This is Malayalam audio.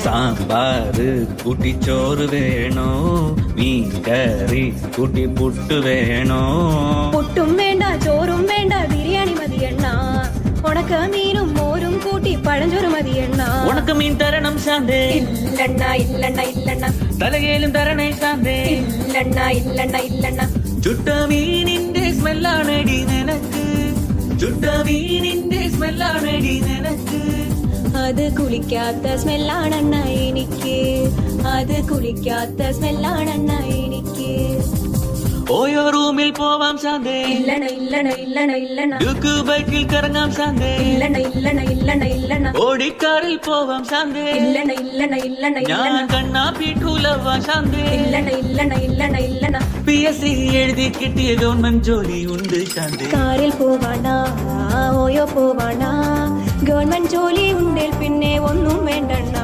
സാമ്പാറ് കൂട്ടിച്ചോറ് വേണോ മീൻകറി കൂട്ടി പുട്ട് വേണോ പുട്ടും വേണ്ട ചോറും വേണ്ട ബിരിയാണി മതിയെണ്ണ ഉണക്ക മീനും മോരും കൂട്ടി പഴഞ്ചോറ് മതിയെണ്ണ ഉണക്ക മീൻ തരണം ശാന്തേ ഇല്ലണ്ണ ഇല്ലണ്ണ ഇല്ലണ്ണ തലകേലും തരണേ ശാന്തേ ഇല്ലണ്ണ ഇല്ലണ്ണ ഇല്ലണ്ണ ചുട്ട മീനിന്റെ സ്മെല്ലാണടി നിനക്ക് ചുട്ട മീനിന്റെ സ്മെല്ലാണടി നിനക്ക് അത് കുളിക്കാത്ത സ്മെല്ലാണെണ്ണ എനിക്ക് അത് കുളിക്കാത്ത സ്മെല്ലാണെണ്ണ എനിക്ക് ഓയോ റൂമിൽ പോവാം ശാന്തേ ഇല്ലണ ഇല്ലണ ഇല്ലണ ഇല്ലണ ഡ്യൂക്ക് ബൈക്കിൽ കറങ്ങാം ശാന്തേ ഇല്ലണ ഇല്ലണ ഇല്ലണ ഇല്ലണ ഓടിക്കാറിൽ പോവാം ശാന്തേ ഇല്ലണ ഇല്ലണ ഇല്ലണ ഞാൻ ഇല്ലണ കണ്ണാ പീഠൂലവാ ശാന്തേ ഇല്ലണ ഇല്ലണ ഇല്ലണ ഇല്ലണ PSC എഴുതി കിട്ടിയ ഗവൺമെന്റ് ജോലി ഉണ്ട് ശാന്തേ കാറിൽ പോവാണ ഓയോ പോവാണ ഗവൺമെന്റ് ജോലി ഉണ്ടേൽ പിന്നെ ഒന്നും വേണ്ടണ്ണ